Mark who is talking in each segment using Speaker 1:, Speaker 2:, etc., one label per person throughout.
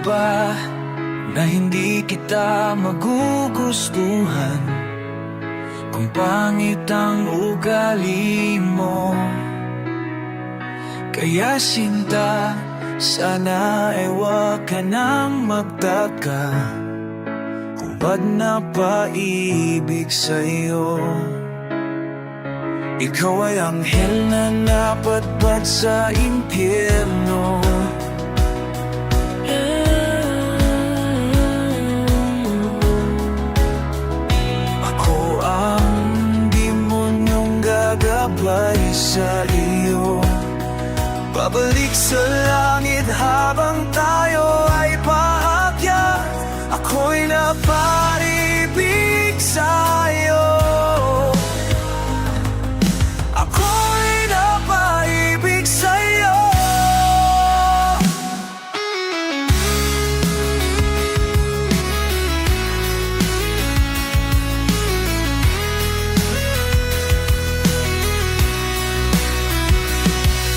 Speaker 1: ba na hindi kita magugustuhan kung pangit ang ugali mo? Kaya sinta, sana ay huwag ka nang magtaka kung ba't napaibig sa'yo. Ikaw ay anghel na napadpad sa impyerno. Ako ang demonyong gagabay sa iyo. Babalik sa langit habang tayo ay paakyat. Ako'y napaibig sa'yo. Ako'y napaibig sa'yo.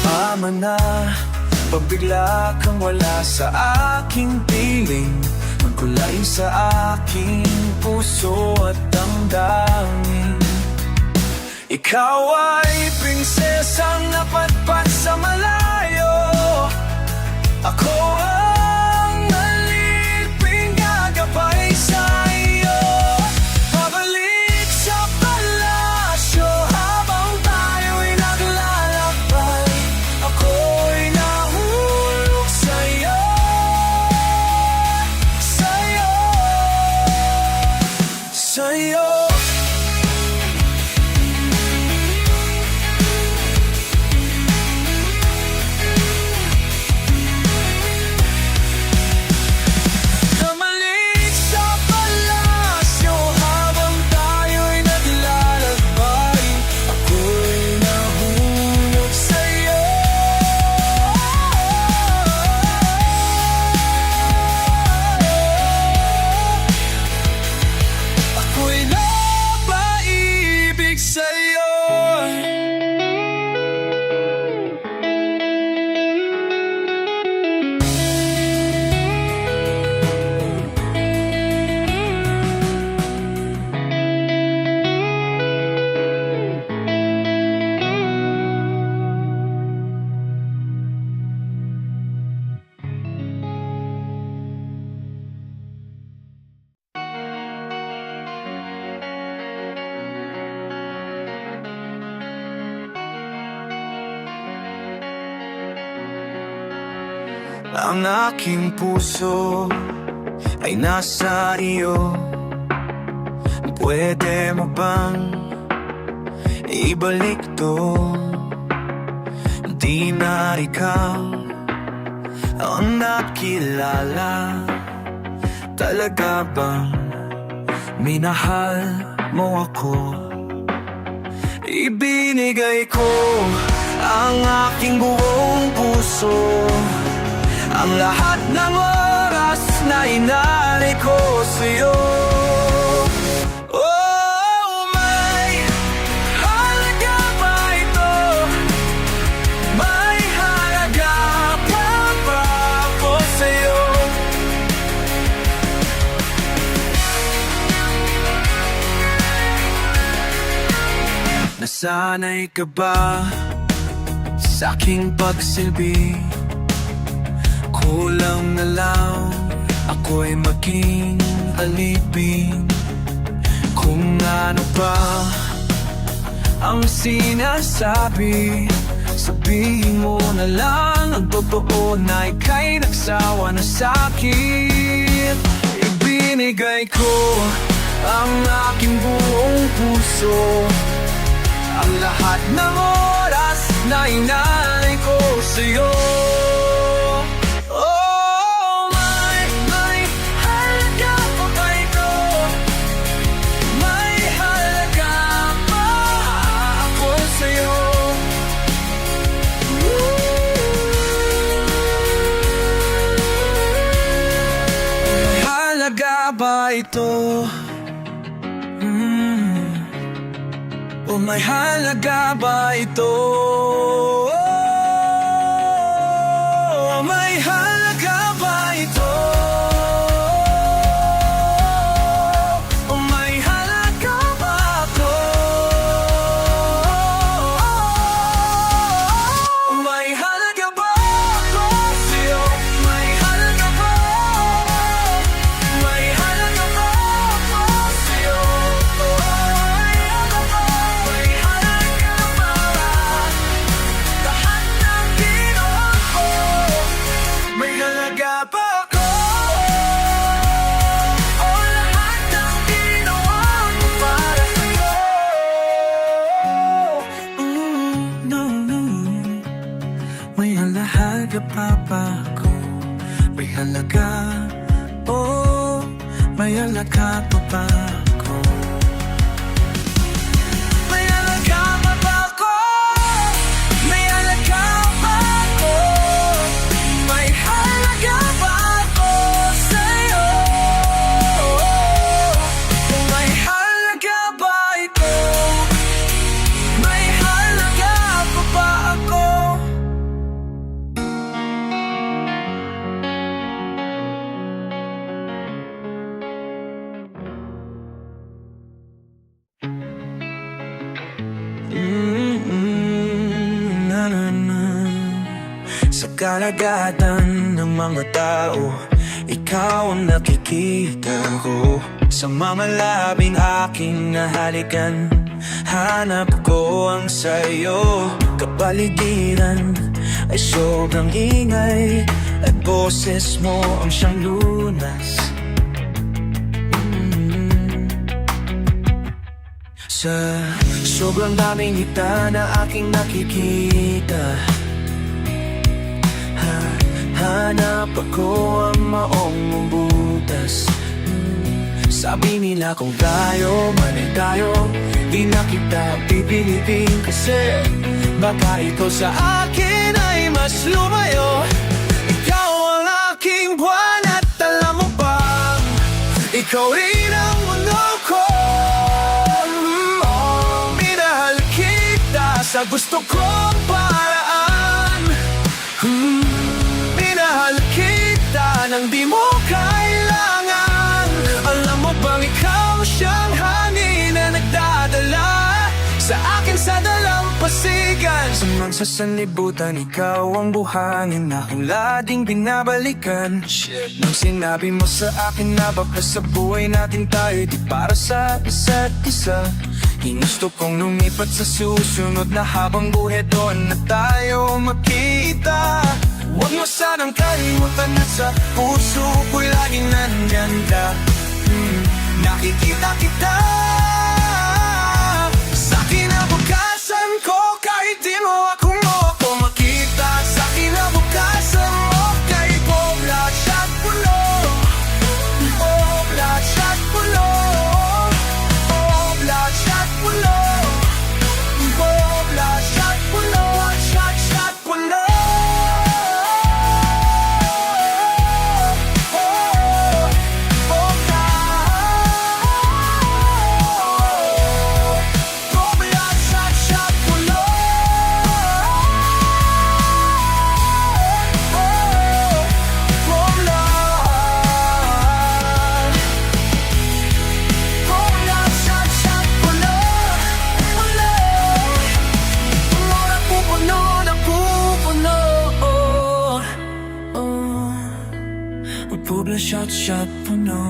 Speaker 1: Tama na, pagbigla kang wala sa aking piling, magkulay sa aking puso at damdamin. Ikaw ay prinsesang napadpad sa malayo. Ako ang aliping gagabay sa iyo. Pabalik sa palasyo habang tayo'y naglalakbay. Ako'y nahulog sa'yo, sa'yo, sa'yo. Ang aking puso ay nasa iyo. Pwede mo bang ibalik to? Di na ikaw ang nakilala. Talaga bang minahal mo ako? Ibinigay ko ang aking buong puso, ang lahat ng oras na inalay ko sa'yo. Oh, may halaga ba ito? May halaga pa ba ako sa'yo? Nasanay ka ba sa aking pagsilbi? Kulang na lang ako'y maging alipin. Kung ano ba ang sinasabi, sabihin mo na lang ang totoo na ika'y nagsawa na sa'kin. Ibinigay ko ang aking buong puso, ang lahat ng oras na inalay ko sa'yo. Ba ito? O may halaga ba ito? May halaga ba ito? pa ba ako? May alaga pa ba ako? May alaga pa ako? May halaga pa ako sa'yo? May halaga ba ito? May halaga pa ba ako? Na na na. Sa kalagatan ng mga tao, ikaw ang nakikita ko. Sa mga labing aking nahalikan, hanap ko ang sayo. Kapaligiran ay sobrang ingay, at boses mo ang siyang lunas. Sa sobrang daming hita na aking nakikita, hanap ako ang maong butas. Sabi nila kung tayo, mali tayo, di na kita pipilitin. Kasi baka ikaw sa akin ay mas lumayo. Ikaw ang aking buwan at alam mo ba, ikaw rin ang mundo ko. Minahal kita sa gusto kong paraan. Minahal kita nang di mo kailangan. Alam mo bang ikaw siyang hangin na nagdadala sa akin sa dalampasigan. Sa mga sanlibutan, ikaw ang buhangin na aking lading binabalikan. Nung sinabi mo sa akin na baka sa buhay natin tayo di para sa isa't isa, ginusto kong lumipat sa susunod na habang buhay doon na tayo makita. Huwag mo sanang kalimutan na sa puso ko'y laging nandyan ka. Nakikita kita sa kinabukasan ko, kahit di mo ako makita. Sa kinabukasan mo, kay Boblat at Pulo. Boblat at Pulo. Boblat at Pulo. Boblat at Pulo. At Pulo. Bubla shot puno.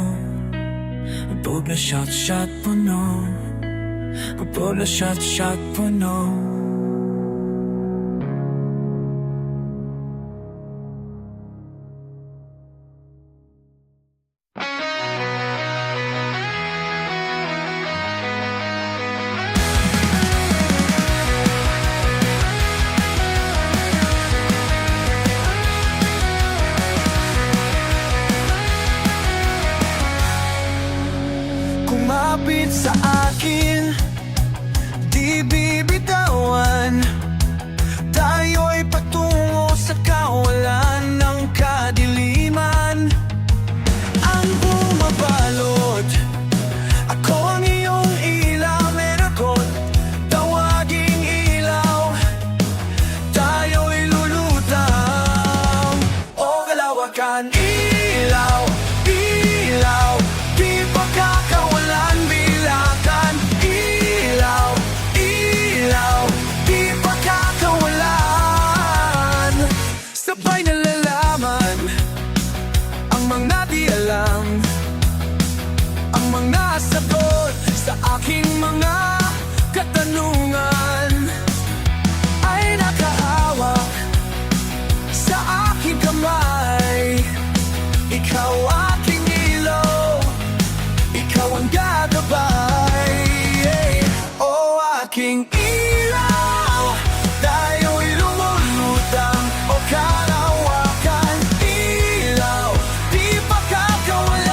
Speaker 1: Bubla shot puno. Bubla shot puno. Kumapit sa akin, di bibitawan. Tayo'y patungo sa kawalan ng kadiliman. Ang bumabalot, ako ang iyong ilaw. Meron tawaging ilaw, tayo'y lulutang. O kalawakan, ilaw, ilaw, di pagkakawalan bilakan. Ilaw, ilaw, di pagkakawalan. Sabay nalalaman ang mga di alam, ang mga sagot sa aking mga katanungan ay nakahawak sa aking kamay. Ikaw aking ilaw, ikaw ang gagabay. O aking ilaw, tayo'y lumulutang o kalawakan. Ilaw, di pagkakawalan.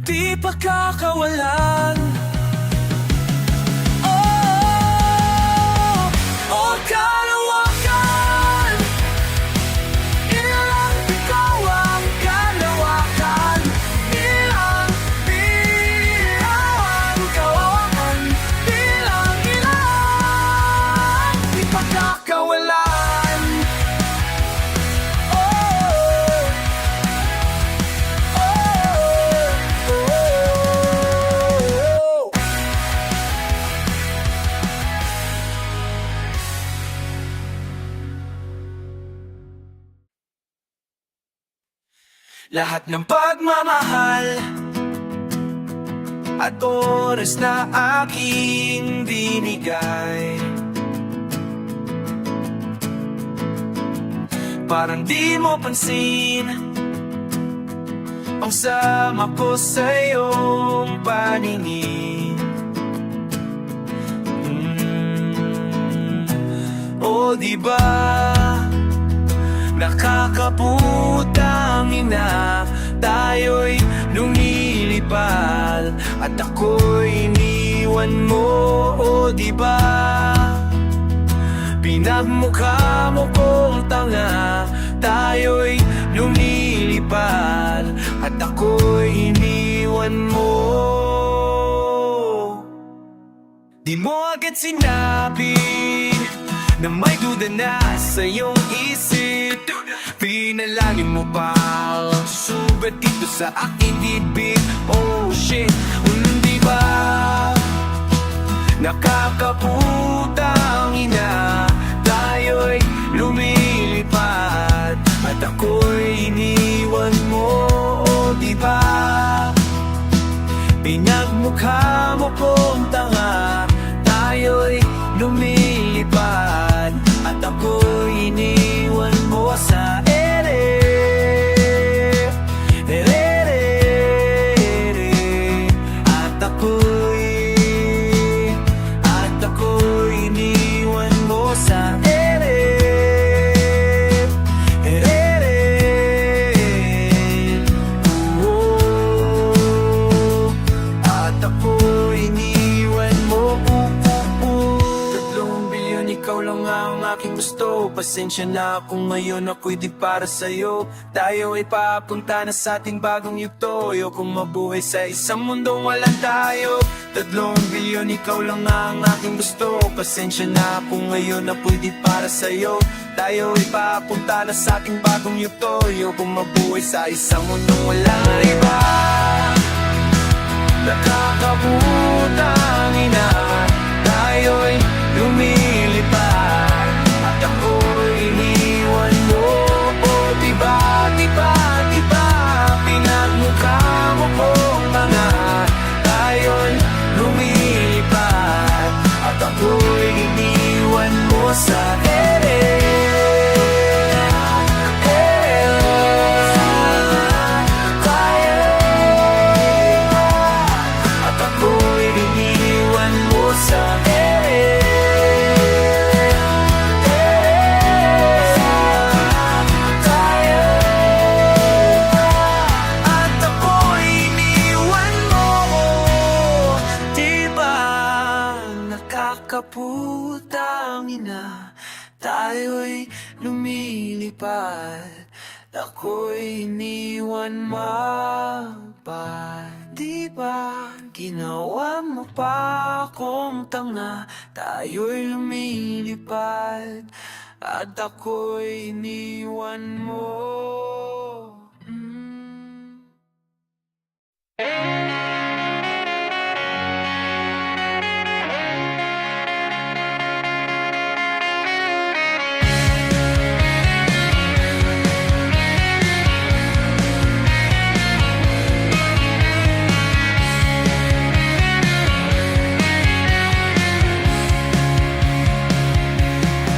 Speaker 1: di pagkakawalan. Oh, oh kalawakan, ilang ikaw ang kalawakan. Ilang ang kawakan, ilang di pagkakawalan. Lahat ng pagmamahal at oras na aking binigay, parang di mo pansin ang sama ko sa iyong paningin. O diba nakakaputang ina, tayo'y lumilipad at ako'y iniwan mo. O diba pinagmukha mo kong tanga, tayo'y lumilipad at ako'y iniwan mo. Di mo agad sinabi na may duda na sa iyong isip, pinalangin mo pa sugat dito sa aking dibdib. Oh shit, di ba nakakaputang ina, tayo'y lumilipad at ako'y iniwan mo. Oh di ba pinagmukha mo kong tanga, tayo'y lumilipad at ako'y iniwan mo sa ere. At ako'y iniwan mo sa ere. At ako'y iniwan mo. Ikaw lang ang aking gusto. Pasensya na kung ngayon ako'y di para sa'yo. Tayo ay papunta na sa ating bagong yugto. Ayokong mabuhay sa isang mundong walang tayo. 3 bilyon, ikaw lang ang aking gusto. Pasensya na kung ngayon ako'y di para sa'yo. Tayo ay papunta na sa ating bagong yugto. Ayokong mabuhay sa isang mundong walang iba. Nakakabutang ina, tayo'y lumilipad at ako'y iniwan mo. O diba, pinagmukha mo kong mga, tayo'y lumilipad at ako'y iniwan mo sa ere. At ako'y iniwan mo sa ere. Kaputang ina, tayo'y lumilipad, ako'y iniwan magpad. Di ba ginawa mo pa akong tanga, tayo'y lumilipad at ako'y iniwan mo.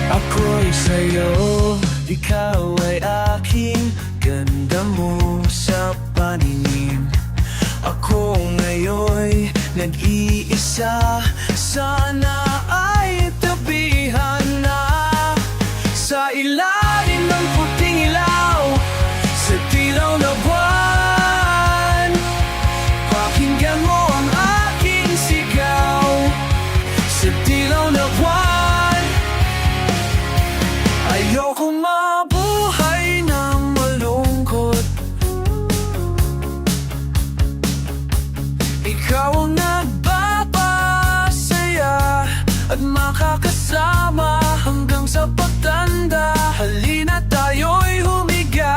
Speaker 1: Ako'y sa'yo, ikaw ay aking ganda mo sa paningin. Ako ngayon'y nag-iisa, sana ay tabihan na sa ilalim ng puting ilaw, sa dilaw na buwan. Ikaw ang nagpapasaya at makakasama hanggang sa pagtanda. Halina tayo'y humiga.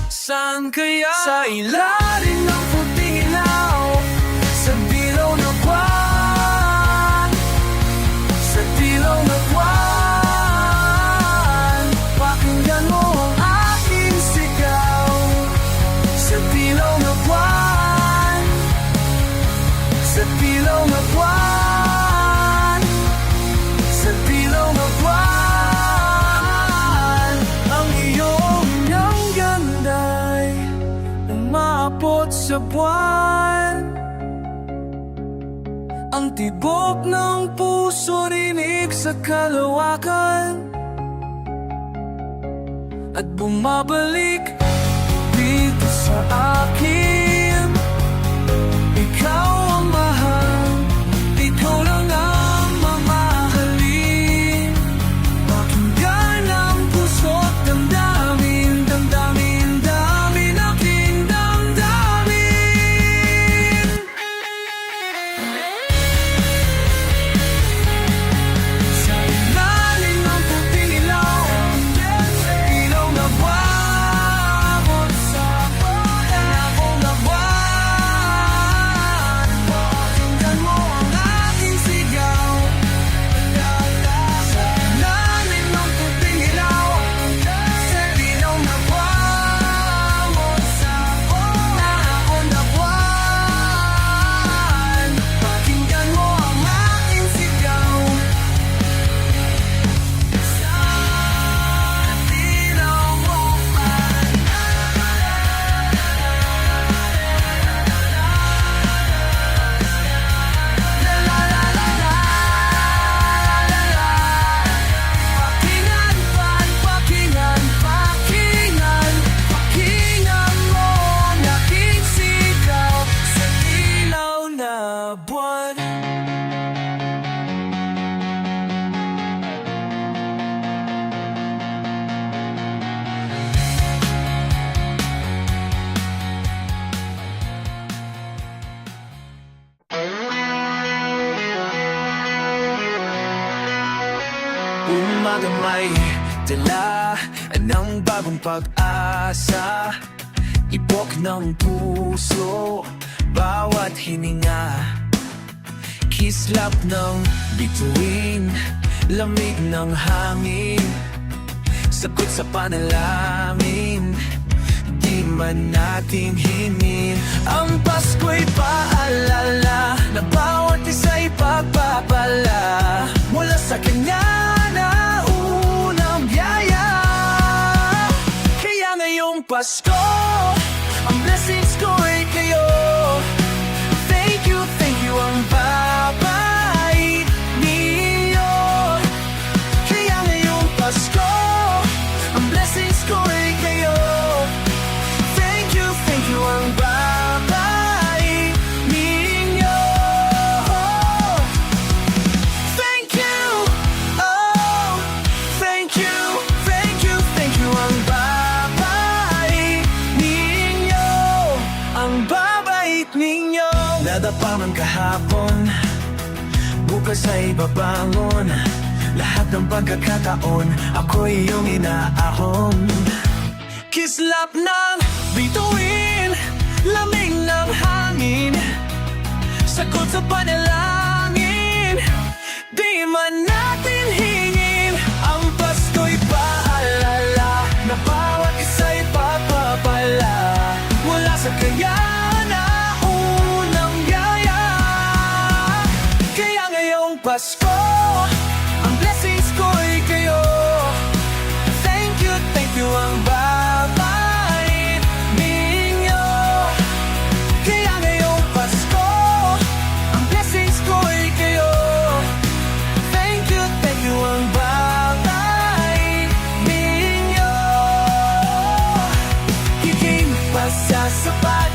Speaker 1: Saan kaya? Sa ilalim ng puting ilaw, sa dilaw na buwan, sa dilaw na buwan. Pakinggan mo ang aking sigaw. Sa dilaw na buwan, sa dilaw na buwan, sa dilaw na buwan. Ang iyong ganday umabot sa buwan. Ang tibok ng puso rinig sa kalawakan at bumabalik dito sa akin. Ikaw ang mahal, ikaw lang ang mamahalin. Pakinggan ang puso't damdamin, damdamin, damin aking damdamin. Sa ilalim ng puting ilaw, ilaw na buwan, sa ilaw na buwan. Pakinggan mo ang aking sigaw. Sa ilalim ng puting ilaw, sa ilaw na buwan, sa ilaw na buwan. Pakinggan mo ang aking sigaw. Sa dilaw mo pa. Pakinggan, pakinggan, pakinggan, pakinggan mo ang aking sigaw. Sa dilaw na buwan. Umaga may dala ng bagong pag-asa. Ibok ng puso, bawat hininga. Kislap ng bituin, lamig ng hangin. Sagot sa panalangin, di man natin hingin. Ang Pasko'y paalala na bawat isa'y pagpapala mula sa kanya na unang biyaya. Kaya ngayong Pasko, ang blessings ko'y kayo. Thank you ang babait niyo. Kaya ngayong Pasko, ang blessings ko'y kayo. Thank you ang babait ninyo. Thank you, oh, thank you ang babait ninyo. Ang babait ninyo. Nadapa man kahapon, bukas ay babangon. Lahat ng pagkakataon, ako'y iyong inaahon. Kislap ng bituin, lamig ng hangin. Sagot sa panalangin, di man natin hingin. Ang Pasko'y paalala na bawat isa'y papapala mula sa kaya na unang biyaya. Kaya ngayong Pasko, ang blessings ko'y kayo. Thank you ang babait ninyo. Kaya ngayong Pasko, ang blessings ko'y kayo. Thank you ang babait ninyo. Higit pa sa sapat,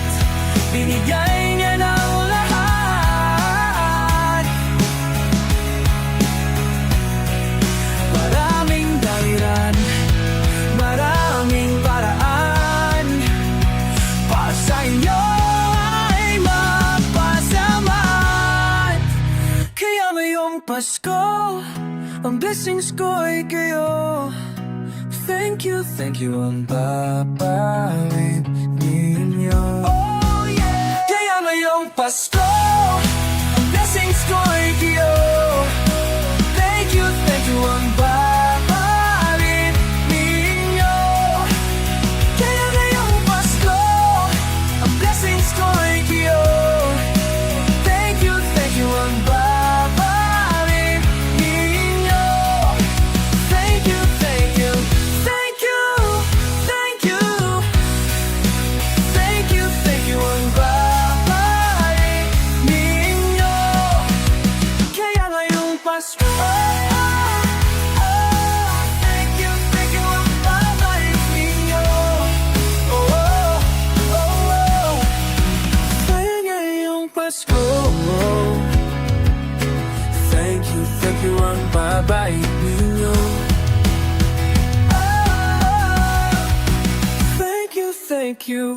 Speaker 1: binigay niya ng lahat. Pasko, ang blessings ko ay kayo. Thank you ang babalik ninyo. Oh yeah! Kaya ngayong Pasko, ang blessings ko ay kayo. Thank you ang babalik ninyo. Kaya ngayong Pasko, ang blessings ko ay kayo. Thank you ang babalik ninyo. Thank you ang babalik ninyo. Kaya ngayong Pasko, thank you ang babalik ninyo. Kaya ngayong Pasko, thank you ang babait ninyo. Thank you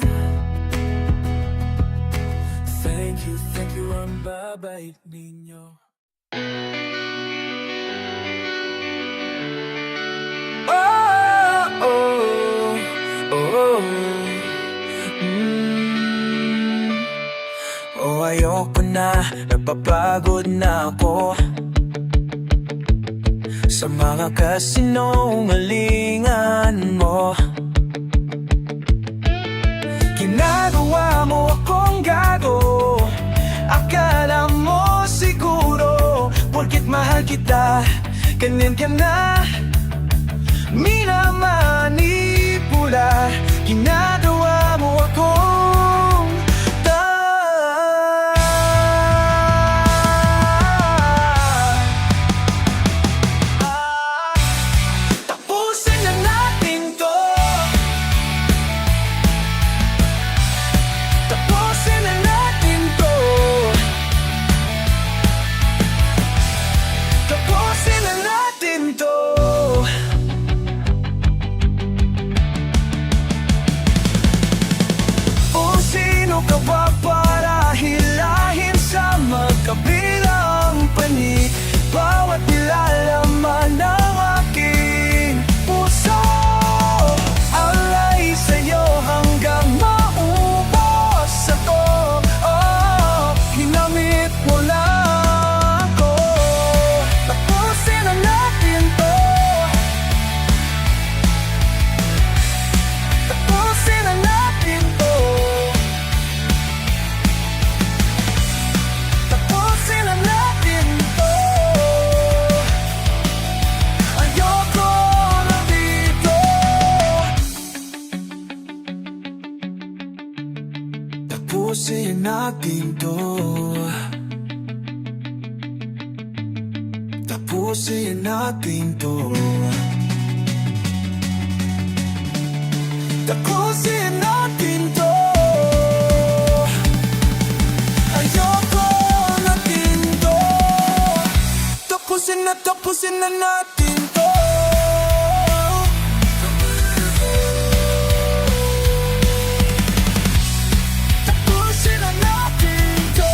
Speaker 1: Thank you ang babait ninyo. Oh, oh, oh, oh, ayoko na, napapagod na ako sa mga kasinungalingan mo. Ginagawa mo akong gago. Akala mo siguro porket mahal kita, ganyan ka na minamanipula. Ginagawa mo akong tapusin na natin to. Tapusin na natin to. Tapusin na natin to. O sino ka ba para hilahin sa magkabilang panig? Bawat nilalaman ng aking puso alay sa'yo hanggang maubos ako. Oh, ginamit mo lang ako. Tapusin na natin to. Tapusin na natin to. Tapusin na natin to. Ayoko na dito. Tapusin natin to. Tapusin natin to. Tapusin natin to. Ayoko na dito. Tapusin na natin to. Tapusin na natin to.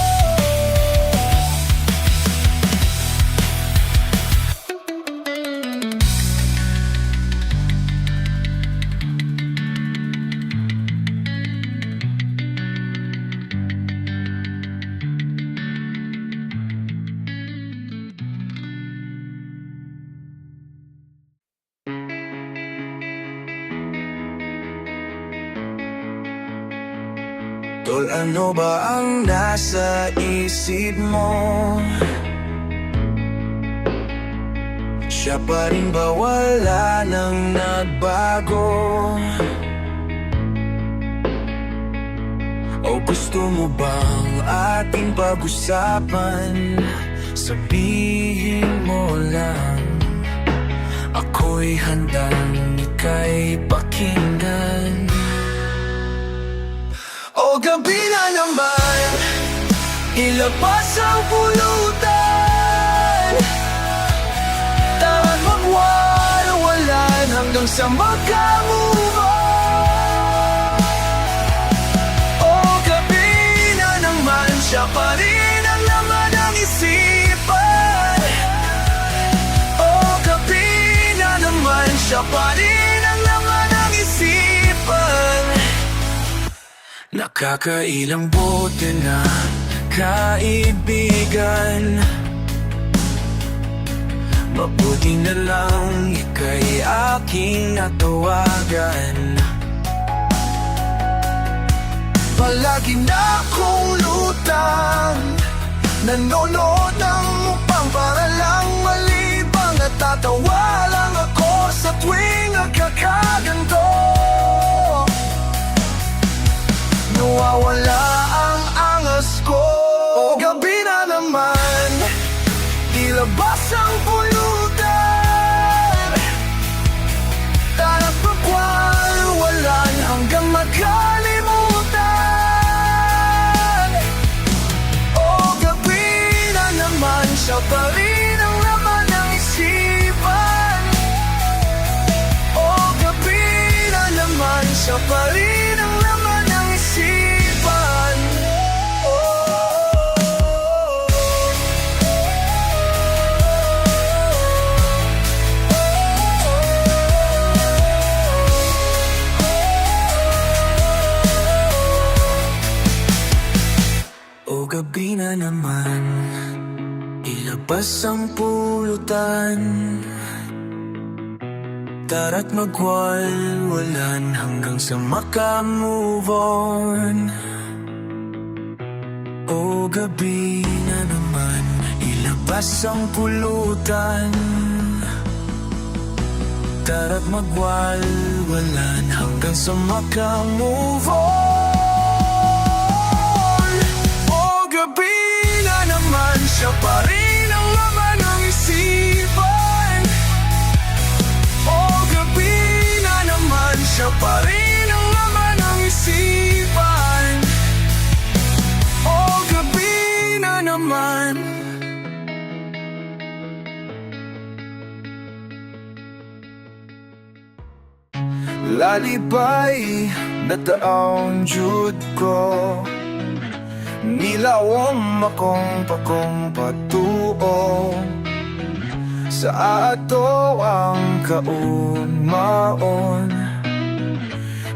Speaker 1: Tol, ano ba ang nasa isip mo? Siya pa rin ba wala nang nagbago? O gusto mo bang ating pag-usapan? Sabihin mo lang, ako'y handang ika'y pakinggan. O gabi na naman, ilabas ang pulutan. Tara't magwala-walan hanggang sa magkamove on. O gabi na naman, siya pa rin ang laman ng isipan. Kakailang bote na kaibigan, mabuti na lang ika'y aking natawagan. Palagi na akong lutang, nanonood ng mukbang para lang malibang. Natatawa lang ako sa tuwing nagkakaganto. Nawawala ang angas ko. O gabi na naman, ilabas ang pulutan. Tara't magwalwalan hanggang magkalimutan. O gabi na naman, siya pa rin ang laman ng isipan. O gabi na naman, siya pa rin ang laman ng isipan. O gabi na naman, ilabas ang pulutan. Tara't magwalwalan hanggang sa maka-move on. O gabi na naman, ilabas ang pulutan. Tara't magwalwalan hanggang sa maka-move on. O gabi na naman, siya pa rin ang laman ng isipan. O gabi na naman, siya pa rin ang laman ng isipan. O gabi na naman. Lalibay na taong jud ko, nilawom akong patuo. Sa ato ang kaunmaon,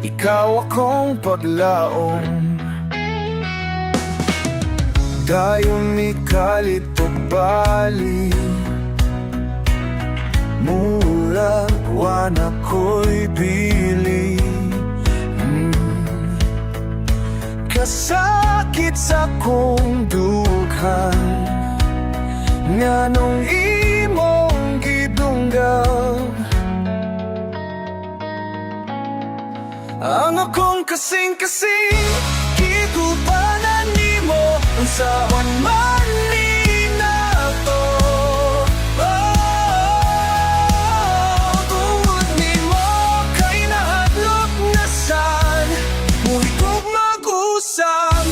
Speaker 1: ikaw akong paglaom. Dayon mikalit pagbali, mula wan ako'y bili. Kasakit sa kong dughan, nganong imong gidunggaw. Ang akong kasing-kasing gigubanan nimo, unsaon man ni nato. Tungod nimo kay nahadlok na sad, muli kong mag-usap.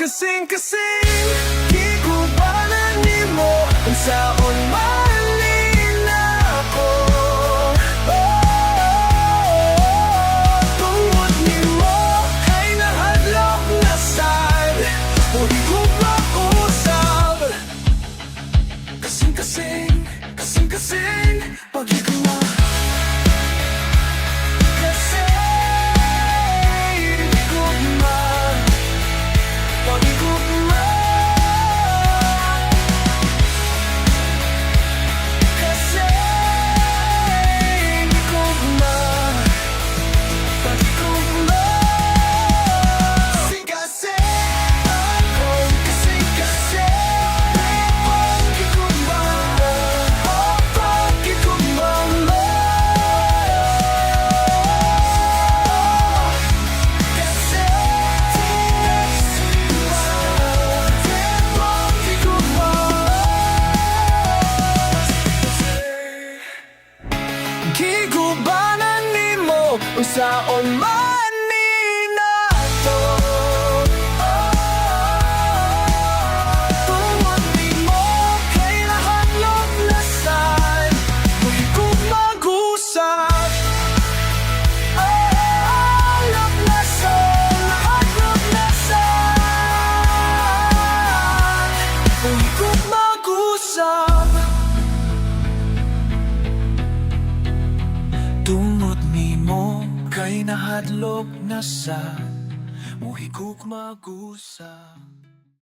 Speaker 1: Kasing-kasing gigubanan nimo, unsaon man ni nako. Tungod nimo kay nahadlok na sad, muli kong mag-usap. Kasing-kasing, kasing-kasing pag-iguma. Inahadlok na sa muhigug magusa.